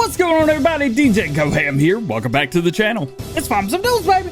What's going on, everybody? DjGoHam here. Welcome back to the channel. It's Farm Some News, baby.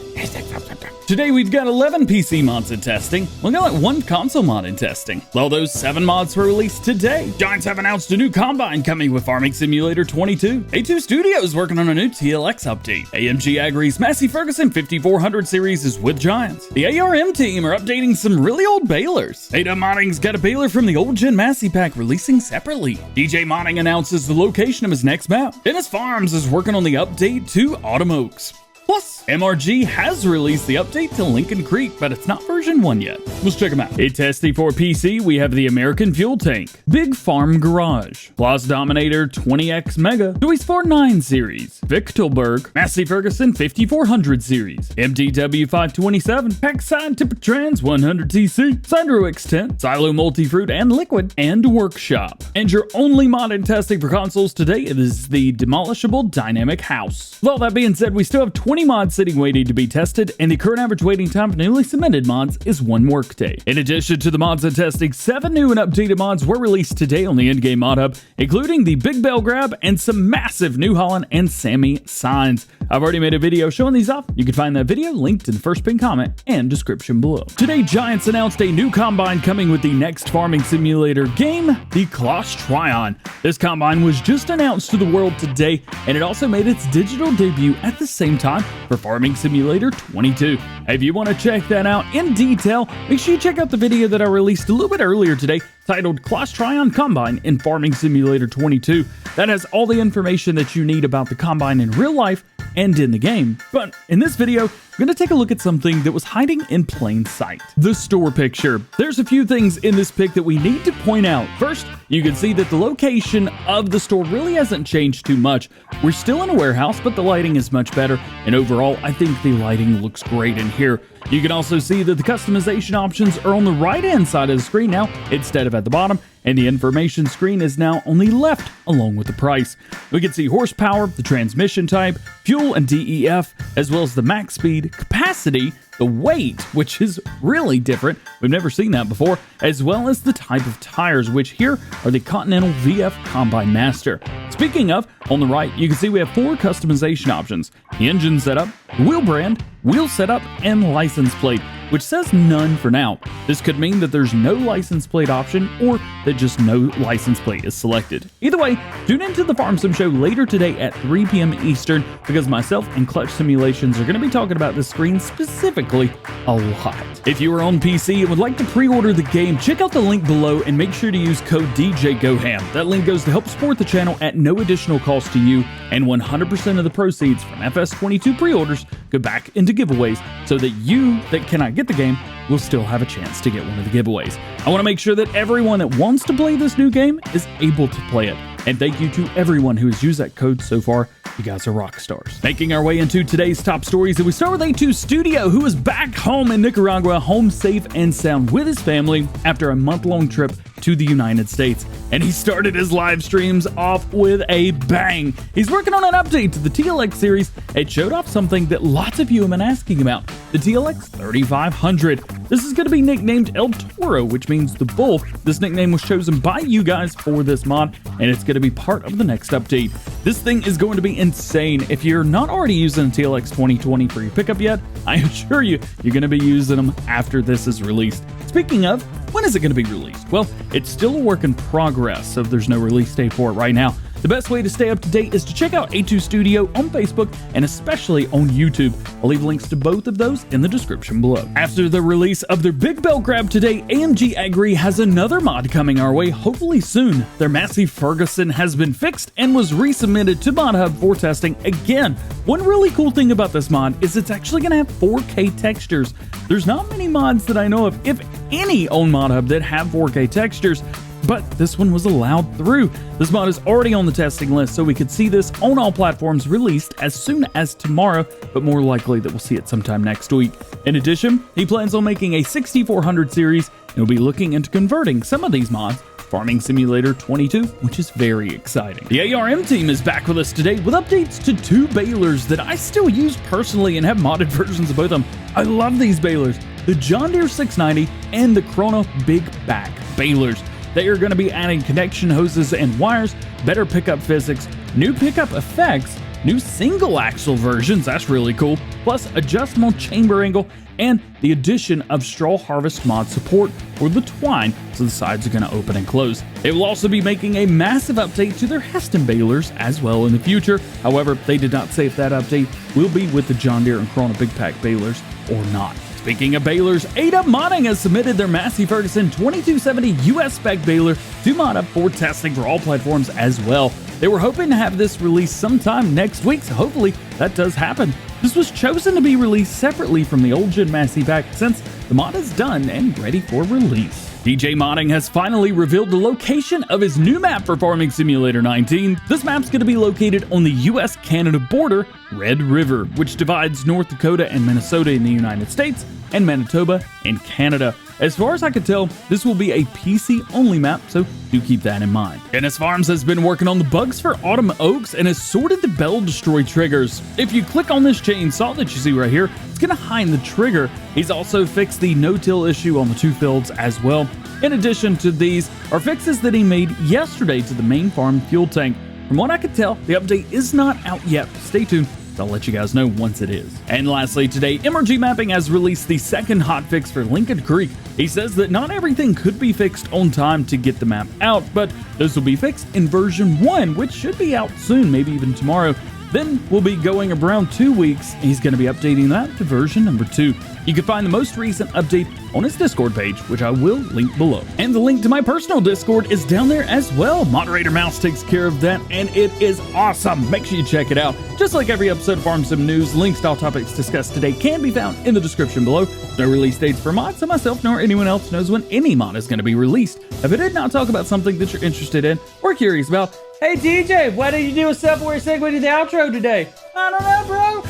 Today we've got 11 PC mods in testing. We got like 1 console mod in testing. All those 7 mods were released today. Giants have announced a new combine coming with Farming Simulator 22. A2 Studio is working on a new TLX update. AMD agrees Massey Ferguson 5400 series is with Giants. The ARM team are updating some really old Balers. Ada Modding's got a Baler from the old gen Massey pack releasing separately. DJ Modding announces the location of his next map. Dennis Farms is working on the update to Autumn Oaks. Plus, MRG has released the update to Lincoln Creek, but it's not version 1 yet. Let's check them out. In testing for PC, we have the American Fuel Tank, Big Farm Garage, Claas Dominator 20X Mega, Joyce 49 series, Victelberg, Massey Ferguson 5400 series, MDW 527, Packside Trans 100TC, Sandro X10, Silo Multifruit and Liquid, and Workshop. And your only mod in testing for consoles today is the Demolishable Dynamic House. With all that being said, we still have 20 mods sitting waiting to be tested, and the current average waiting time for newly submitted mods is 1 workday. In addition to the mods in testing, 7 new and updated mods were released today on the in-game mod hub, including the Big Bell Grab and some massive New Holland and Sammy signs. I've already made a video showing these off. You can find that video linked in the first pinned comment and description below. Today, Giants announced a new combine coming with the next farming simulator game, the Claas Trion. This combine was just announced to the world today, and it also made its digital debut at the same time for Farming Simulator 22. If you want to check that out in detail, make sure you check out the video that I released a little bit earlier today titled Claas Trion Combine in Farming Simulator 22. That has all the information that you need about the combine in real life and in the game. But in this video, we're going to take a look at something that was hiding in plain sight. The store picture. There's a few things in this pic that we need to point out. First, you can see that the location of the store really hasn't changed too much. We're still in a warehouse, but the lighting is much better, and overall, I think the lighting looks great in here. You can also see that the customization options are on the right-hand side of the screen now, instead of at the bottom, and the information screen is now on the left, along with the price. We can see horsepower, the transmission type, fuel and DEF, as well as the max speed, capacity, the weight, which is really different, we've never seen that before, as well as the type of tires, which here are the Continental VF Combine Master. Speaking of, on the right, you can see we have 4 customization options: the engine setup, wheel brand, wheel setup, and license plate, which says none for now. This could mean that there's no license plate option or that just no license plate is selected. Either way, tune into the Farm Sim Show later today at 3 p.m. Eastern because myself and Clutch Simulations are going to be talking about this screen specifically a lot. If you are on PC and would like to pre-order the game, check out the link below and make sure to use code DjGoHam. That link goes to help support the channel at no additional cost to you, and 100% of the proceeds from FS22 pre-orders go back into giveaways so that you that cannot get the game will still have a chance to get one of the giveaways. I want to make sure that everyone that wants to play this new game is able to play it. And thank you to everyone who has used that code so far. You guys are rock stars. Making our way into today's top stories, and we start with A2 Studio, who is back home in Nicaragua, home safe and sound with his family after a month-long trip to the United States. And he started his live streams off with a bang. He's working on an update to the TLX series. It showed off something that lots of you have been asking about, the TLX 3500. This is going to be nicknamed El Toro, which means the bull. This nickname was chosen by you guys for this mod, and it's going to be part of the next update. This thing is going to be insane. If you're not already using TLX 2020 for your pickup yet, I assure you, you're going to be using them after this is released. Speaking of, when is it going to be released? Well, it's still a work in progress, so there's no release date for it right now. The best way to stay up to date is to check out A2 Studio on Facebook and especially on YouTube. I'll leave links to both of those in the description below. After the release of their Big Bell Grab today, AMD Agri has another mod coming our way, hopefully soon. Their Massey Ferguson has been fixed and was resubmitted to Mod Hub for testing again. One really cool thing about this mod is it's actually going to have 4K textures. There's not many mods that I know of, if any, on Mod Hub that have 4K textures, but this one was allowed through. This mod is already on the testing list, so we could see this on all platforms released as soon as tomorrow, but more likely that we'll see it sometime next week. In addition, he plans on making a 6400 series and will be looking into converting some of these mods Farming Simulator 22, which is very exciting. The ARM team is back with us today with updates to 2 balers that I still use personally and have modded versions of both of them. I love these balers, the John Deere 690 and the Krone Big Back balers. They are going to be adding connection hoses and wires, better pickup physics, new pickup effects, new single axle versions, that's really cool, plus adjustable chamber angle, and the addition of straw harvest mod support for the twine, so the sides are going to open and close. It will also be making a massive update to their Heston balers as well in the future. However, they did not say if that update will be with the John Deere and Krone Big Pack balers or not. Speaking of balers, Ada Modding has submitted their Massey Ferguson 2270 US spec baler to mod up for testing for all platforms as well. They were hoping to have this released sometime next week, so hopefully that does happen. This was chosen to be released separately from the old gen Massey pack since the mod is done and ready for release. DJ Modding has finally revealed the location of his new map for Farming Simulator 19. This map's going to be located on the US-Canada border, Red River, which divides North Dakota and Minnesota in the United States, and Manitoba and Canada. As far as I can tell, this will be a PC-only map, so do keep that in mind. Dennis Farms has been working on the bugs for Autumn Oaks and has sorted the Bell Destroy triggers. If you click on this chainsaw that you see right here, it's going to hide the trigger. He's also fixed the no-till issue on the two fields as well. In addition to these are fixes that he made yesterday to the main farm fuel tank. From what I could tell, the update is not out yet. Stay tuned. I'll let you guys know once it is. And lastly today, MRG Mapping has released the second hotfix for Lincoln Creek. He says that not everything could be fixed on time to get the map out, but this will be fixed in version 1, which should be out soon, maybe even tomorrow. Then we'll be going around 2 weeks. He's going to be updating that to version number 2. You can find the most recent update on his Discord page, which I will link below. And the link to my personal Discord is down there as well. Moderator Mouse takes care of that, and it is awesome. Make sure you check it out. Just like every episode of Farm Sim News, links to all topics discussed today can be found in the description below. No release dates for mods, so myself nor anyone else knows when any mod is going to be released. If I did not talk about something that you're interested in or curious about, hey DJ, why did you do a self-aware segue to the outro today? I don't know, bro.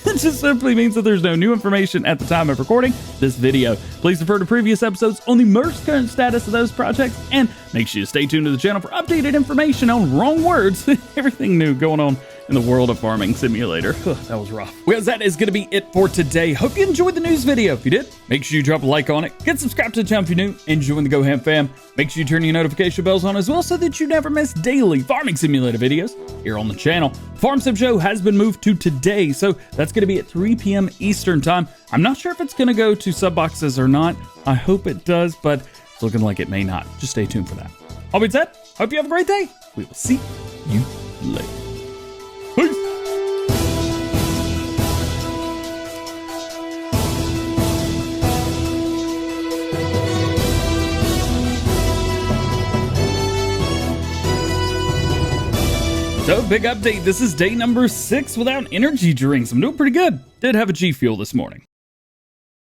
It just simply means that there's no new information at the time of recording this video. Please refer to previous episodes on the most current status of those projects, and make sure you stay tuned to the channel for updated information on wrong words, everything new going on in the world of Farming Simulator. That was rough. Well, that is going to be it for today. Hope you enjoyed the news video. If you did, make sure you drop a like on it. Get subscribed to the channel if you're new, and join the GoHam fam. Make sure you turn your notification bells on as well so that you never miss daily Farming Simulator videos here on the channel. Farm Sim Show has been moved to today, so that's going to be at 3 p.m. Eastern time. I'm not sure if it's going to go to sub boxes or not. I hope it does, but it's looking like it may not. Just stay tuned for that. All being said, hope you have a great day. We will see you later. Peace. So, big update. This is day number 6 without energy drinks. I'm doing pretty good. Did have a G Fuel this morning.